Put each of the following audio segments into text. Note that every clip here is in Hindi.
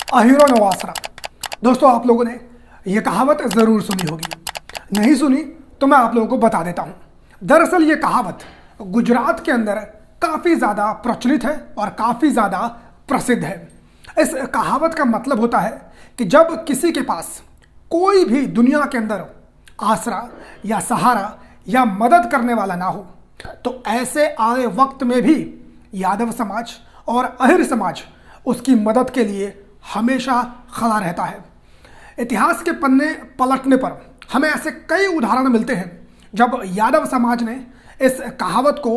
अहिरो नो आसरा। दोस्तों, आप लोगों ने यह कहावत ज़रूर सुनी होगी, नहीं सुनी तो मैं आप लोगों को बता देता हूँ। दरअसल ये कहावत गुजरात के अंदर काफ़ी ज़्यादा प्रचलित है और काफ़ी ज़्यादा प्रसिद्ध है। इस कहावत का मतलब होता है कि जब किसी के पास कोई भी दुनिया के अंदर आसरा या सहारा या मदद करने वाला ना हो, तो ऐसे आए वक्त में भी यादव समाज और अहिर समाज उसकी मदद के लिए हमेशा खड़ा रहता है। इतिहास के पन्ने पलटने पर हमें ऐसे कई उदाहरण मिलते हैं जब यादव समाज ने इस कहावत को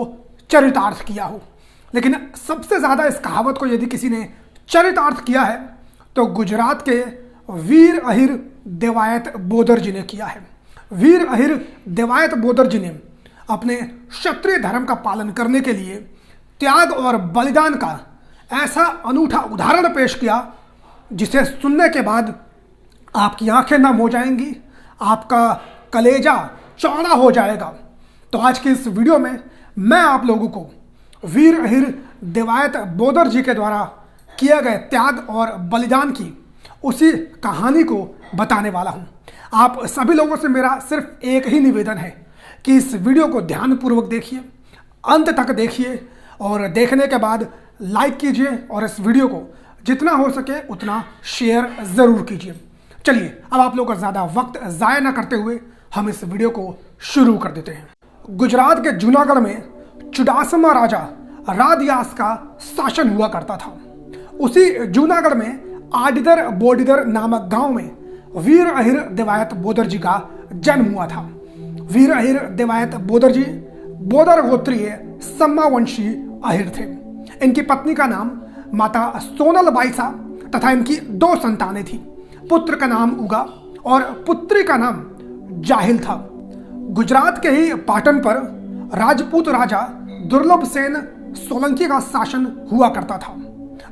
चरितार्थ किया हो। लेकिन सबसे ज़्यादा इस कहावत को यदि किसी ने चरितार्थ किया है तो गुजरात के वीर अहिर देवायत बोदर जी ने किया है। वीर अहिर देवायत बोदर जी ने अपने क्षत्रिय धर्म का पालन करने के लिए त्याग और बलिदान का ऐसा अनूठा उदाहरण पेश किया जिसे सुनने के बाद आपकी आंखें नम हो जाएंगी, आपका कलेजा चौड़ा हो जाएगा। तो आज की इस वीडियो में मैं आप लोगों को वीर अहिर देवायत बोदर जी के द्वारा किए गए त्याग और बलिदान की उसी कहानी को बताने वाला हूं। आप सभी लोगों से मेरा सिर्फ एक ही निवेदन है कि इस वीडियो को ध्यानपूर्वक देखिए, अंत तक देखिए और देखने के बाद लाइक कीजिए और इस वीडियो को जितना हो सके उतना शेयर ज़रूर कीजिए। चलिए, अब आप लोगों का ज़्यादा वक्त ज़ाया न करते हुए हम इस वीडियो को शुरू कर देते हैं। गुजरात के जूनागढ़ में चुडासमा राजा रादियास का शासन हुआ करता था। उसी जूनागढ़ में आडिदर बोडिदर नामक गांव में वीर अहिर देवायत बोदर जी का जन्म हुआ था। वीर अहिर देवायत बोदर जी बोदर गोत्रीय सम्मावंशी अहिर थे। इनकी पत्नी का नाम माता सोनल बाईसा तथा इनकी 2 संतानें थी। पुत्र का नाम उगा और पुत्री का नाम जाहिल था। गुजरात के ही पाटन पर राजपूत राजा दुर्लभ सेन सोलंकी का शासन हुआ करता था।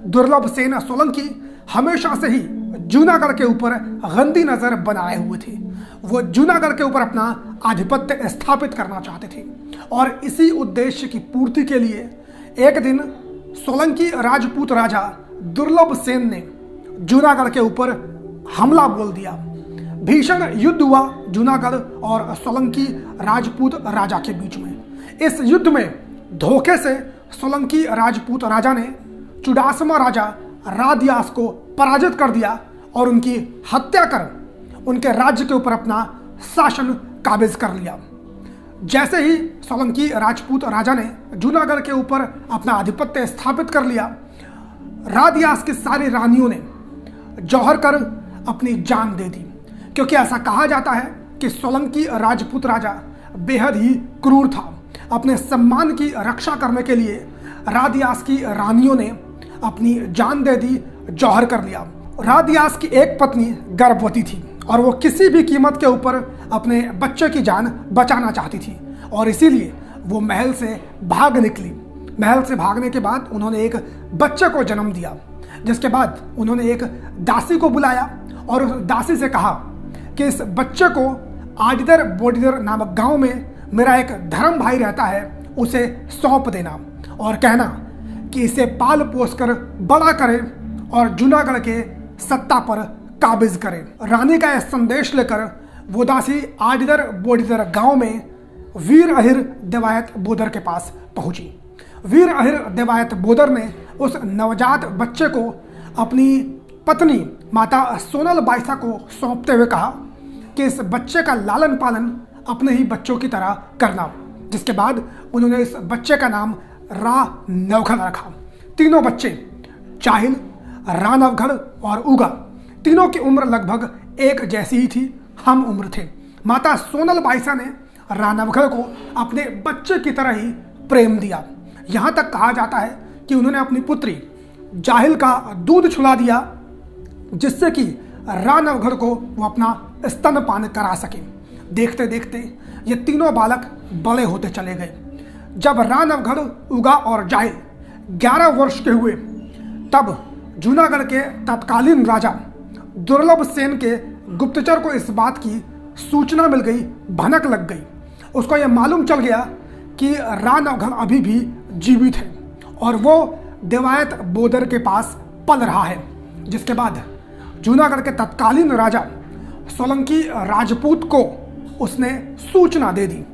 दुर्लभ सेन सोलंकी हमेशा से ही जूनागढ़ के ऊपर गंदी नजर बनाए हुए थे। वो जूनागढ़ के ऊपर अपना आधिपत्य स्थापित करना चाहते थे और इसी उद्देश्य की पूर्ति के लिए एक दिन सोलंकी राजपूत राजा दुर्लभ सेन ने जूनागढ़ के ऊपर हमला बोल दिया। भीषण युद्ध हुआ जूनागढ़ और सोलंकी राजपूत राजा के बीच में। इस युद्ध में धोखे से सोलंकी राजपूत राजा ने चुडासमा राजा रादियास को पराजित कर दिया और उनकी हत्या कर उनके राज्य के ऊपर अपना शासन काबिज कर लिया। जैसे ही सोलंकी राजपूत राजा ने जूनागढ़ के ऊपर अपना आधिपत्य स्थापित कर लिया, रादियास की सारी रानियों ने जौहर कर अपनी जान दे दी, क्योंकि ऐसा कहा जाता है कि सोलंकी राजपूत राजा बेहद ही क्रूर था। अपने सम्मान की रक्षा करने के लिए रादियास की रानियों ने अपनी जान दे दी, जौहर कर लिया। रादियास की एक पत्नी गर्भवती थी और वो किसी भी कीमत के ऊपर अपने बच्चे की जान बचाना चाहती थी और इसीलिए वो महल से भाग निकली। महल से भागने के बाद उन्होंने एक बच्चे को जन्म दिया, जिसके बाद उन्होंने एक दासी को बुलाया और उस दासी से कहा कि इस बच्चे को आडिदर बोडिदर नामक गांव में मेरा एक धर्म भाई रहता है, उसे सौंप देना और कहना कि इसे पाल पोस कर बड़ा करे और जूनागढ़ के सत्ता पर काबिज करे। रानी का यह संदेश लेकर वो दासी आडिदर बोडिदर गांव में वीर अहिर देवायत बोदर के पास पहुंची। वीर अहिर देवायत बोदर ने उस नवजात बच्चे को अपनी पत्नी माता सोनल बाईसा को सौंपते हुए कहा कि इस बच्चे का लालन पालन अपने ही बच्चों की तरह करना। जिसके बाद उन्होंने इस बच्चे का नाम रा नवघड़ रखा। तीनों बच्चे जाहिल, रा नवघड़ और उगा, तीनों की उम्र लगभग एक जैसी ही थी, हम उम्र थे। माता सोनल बाईसा ने रा नवघड़ को अपने बच्चे की तरह ही प्रेम दिया। यहाँ तक कहा जाता है कि उन्होंने अपनी पुत्री जाहिल का दूध छुड़ा दिया, जिससे कि रा नवघड़ को वो अपना स्तनपान करा सके। देखते देखते ये तीनों बालक बड़े होते चले गए। जब रा नवघड़, उगा और जाहिल 11 वर्ष के हुए, तब जूनागढ़ के तत्कालीन राजा दुर्लभ सेन के गुप्तचर को इस बात की सूचना मिल गई, भनक लग गई। उसको यह मालूम चल गया कि रा नवघड़ अभी भी जीवित है और वो देवायत बोदर के पास पल रहा है। जिसके बाद जूनागढ़ के तत्कालीन राजा सोलंकी राजपूत को उसने सूचना दे दी।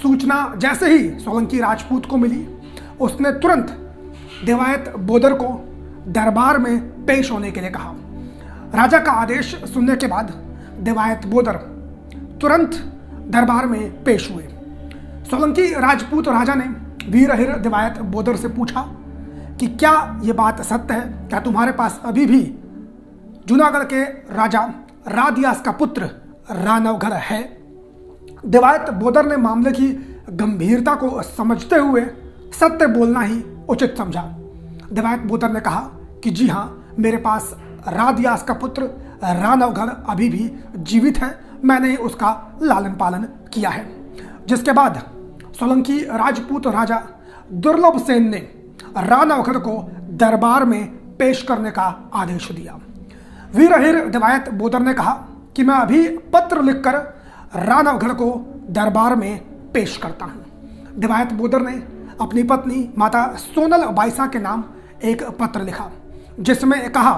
सूचना जैसे ही सोलंकी राजपूत को मिली, उसने तुरंत देवायत बोदर को दरबार में पेश होने के लिए कहा। राजा का आदेश सुनने के बाद देवायत बोदर तुरंत दरबार में पेश हुए। सोलंकी राजपूत राजा ने वीरहिर देवायत बोदर से पूछा कि क्या यह बात सत्य है? क्या तुम्हारे पास अभी भी जूनागढ़ के राजा रादियास का पुत्र रानवगढ़ है? देवायत बोदर ने मामले की गंभीरता को समझते हुए सत्य बोलना ही उचित समझा। देवायत बोदर ने कहा कि जी हाँ, मेरे पास रादियास का पुत्र रानवगढ़ अभी भी जीवित है, मैंने उसका लालन पालन किया है। जिसके बाद सोलंकी राजपूत राजा दुर्लभ सेन ने रानवगढ़ को दरबार में पेश करने का आदेश दिया। वीरहिर देवायत बोदर ने कहा कि मैं अभी पत्र लिखकर रानवगढ़ को दरबार में पेश करता हूं। देवायत बोदर ने अपनी पत्नी माता सोनल बाईसा के नाम एक पत्र लिखा, जिसमें कहा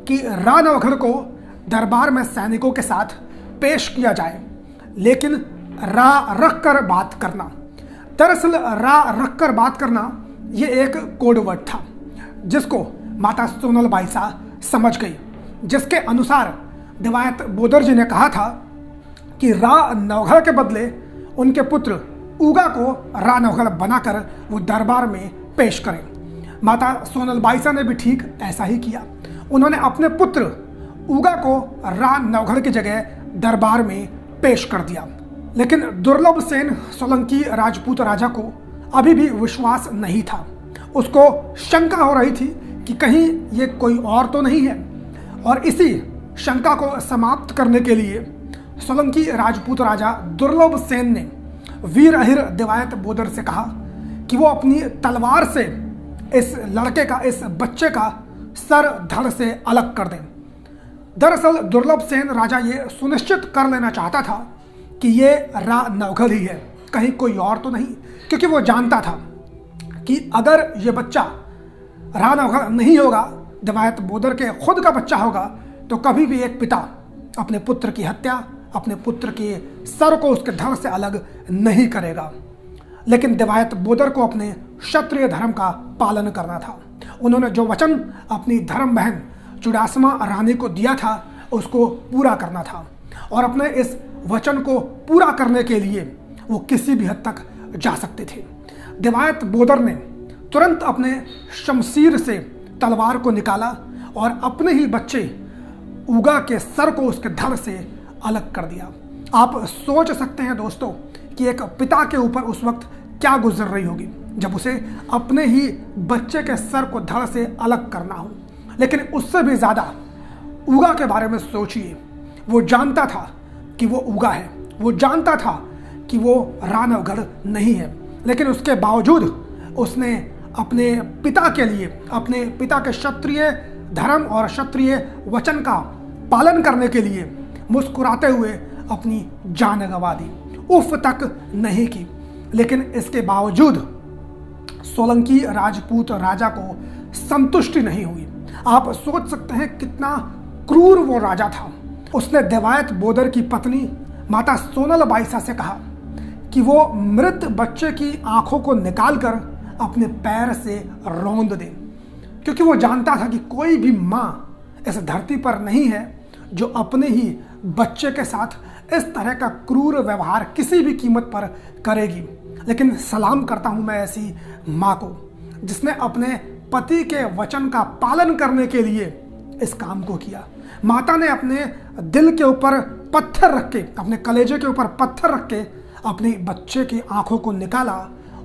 कि रानवगढ़ को दरबार में सैनिकों के साथ पेश किया जाए, लेकिन रा रख कर बात करना। दरअसल रा रख कर बात करना ये एक कोड वर्ड था, जिसको माता सोनल बाईसा समझ गई, जिसके अनुसार देवायत बोदर जी ने कहा था कि रानवगढ़ के बदले उनके पुत्र उगा को रानवगढ़ बनाकर वो दरबार में पेश करें। माता सोनल बाईसा ने भी ठीक ऐसा ही किया। उन्होंने अपने पुत्र उगा को रानवगढ़ की जगह दरबार में पेश कर दिया। लेकिन दुर्लभ सेन सोलंकी राजपूत राजा को अभी भी विश्वास नहीं था। उसको शंका हो रही थी कि कहीं ये कोई और तो नहीं है, और इसी शंका को समाप्त करने के लिए सोलंकी राजपूत राजा दुर्लभ सेन ने वीरहिर देवायत बोदर से कहा कि वो अपनी तलवार से इस लड़के का, इस बच्चे का सर धड़ से अलग कर दें। दरअसल दुर्लभ सेन राजा ये सुनिश्चित कर लेना चाहता था कि ये रानवगढ़ ही है, कहीं कोई और तो नहीं, क्योंकि वो जानता था कि अगर ये बच्चा रानवगढ़ नहीं होगा, देवायत बोदर के खुद का बच्चा होगा, तो कभी भी एक पिता अपने पुत्र की हत्या, अपने पुत्र के सर को उसके धड़ से अलग नहीं करेगा। लेकिन देवायत बोदर को अपने क्षत्रिय धर्म का पालन करना था। उन्होंने जो वचन अपनी धर्म बहन चुड़ासमा रानी को दिया था, उसको पूरा करना था, और अपने इस वचन को पूरा करने के लिए वो किसी भी हद तक जा सकते थे। देवायत बोदर ने तुरंत अपने शमशीर से तलवार को निकाला और अपने ही बच्चे उगा के सर को उसके धड़ से अलग कर दिया। आप सोच सकते हैं दोस्तों कि एक पिता के ऊपर उस वक्त क्या गुजर रही होगी जब उसे अपने ही बच्चे के सर को धड़ से अलग करना हो। लेकिन उससे भी ज़्यादा उगा के बारे में सोचिए। वो जानता था कि वो उगा है, वो जानता था कि वो रानवगढ़ नहीं है, लेकिन उसके बावजूद उसने अपने पिता के लिए, अपने पिता के क्षत्रिय धर्म और क्षत्रिय वचन का पालन करने के लिए मुस्कुराते हुए अपनी जान गंवा दी, उफ तक नहीं की। लेकिन इसके बावजूद सोलंकी राजपूत राजा को संतुष्टि नहीं हुई। आप सोच सकते हैं कितना क्रूर वो राजा था। उसने देवायत बोदर की पत्नी माता सोनल बाईसा से कहा कि वो मृत बच्चे की आंखों को निकालकर अपने पैर से रौंद दे, क्योंकि वो जानता था कि कोई भी माँ इस धरती पर नहीं है जो अपने ही बच्चे के साथ इस तरह का क्रूर व्यवहार किसी भी कीमत पर करेगी। लेकिन सलाम करता हूँ मैं ऐसी माँ को जिसने अपने पति के वचन का पालन करने के लिए इस काम को किया। माता ने अपने दिल के ऊपर पत्थर रख के, अपने कलेजे के ऊपर पत्थर रख के अपने बच्चे की आंखों को निकाला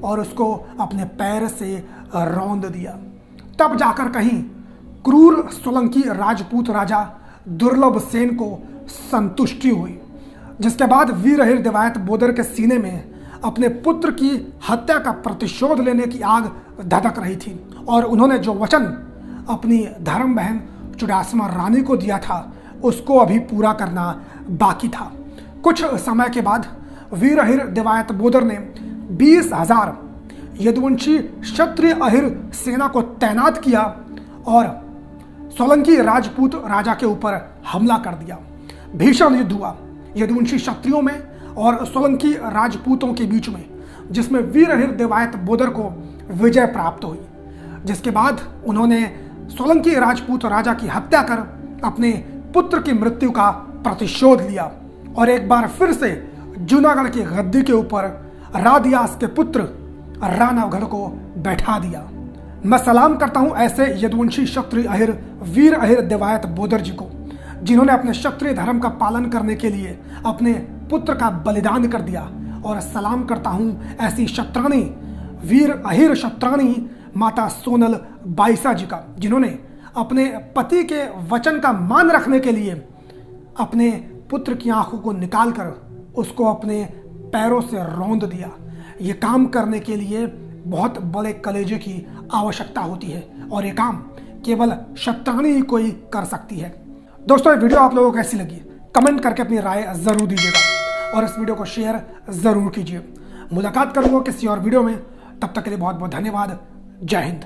और उसको अपने पैर से रौंद दिया। तब जाकर कहीं क्रूर सोलंकी राजपूत राजा दुर्लभ सेन को संतुष्टि हुई, जिसके बाद वीरहिर देवायत बोदर के सीने में अपने पुत्र की हत्या का प्रतिशोध लेने की आग धधक रही थी, और उन्होंने जो वचन अपनी धर्म बहन चुड़ासमा रानी को दिया था उसको अभी पूरा करना बाकी था। कुछ समय के बाद वीरहिर देवायत बोदर ने 20,000 यदुवंशी क्षत्रिय अहिर सेना को तैनात किया और सोलंकी राजपूत राजा के ऊपर हमला कर दिया। भीषण युद्ध हुआ यदुवंशी क्षत्रियों में और सोलंकी राजपूतों के बीच में, जिसमें वीरहिर देवायत बोदर को विजय प्राप्त हुई, जिसके बाद उन्होंने सोलंकी राजपूत राजा की हत्या कर अपने पुत्र की मृत्यु का प्रतिशोध लिया और एक बार फिर से जूनागढ़ की गद्दी के ऊपर रादियास के पुत्र राणावगढ़ को बैठा दिया। मैं सलाम करता हूं ऐसे यदुवंशी क्षत्रिय अहिर वीर अहिर देवायत बोदर जी को, जिन्होंने अपने क्षत्रिय धर्म का पालन करने के लिए अपने पुत्र का बलिदान कर दिया। और सलाम करता हूं ऐसी क्षत्राणी वीर अहिर क्षत्राणी माता सोनल बाईसा जी का, जिन्होंने अपने पति के वचन का मान रखने के लिए अपने पुत्र की आंखों को निकालकर उसको अपने पैरों से रौंद दिया। ये काम करने के लिए बहुत बड़े कलेजे की आवश्यकता होती है और ये काम केवल क्षत्राणी ही कोई कर सकती है। दोस्तों, ये वीडियो आप लोगों को कैसी लगी कमेंट करके अपनी राय जरूर दीजिएगा और इस वीडियो को शेयर जरूर कीजिए। मुलाकात करूंगा किसी और वीडियो में, तब तक के लिए बहुत बहुत धन्यवाद। जय हिंद।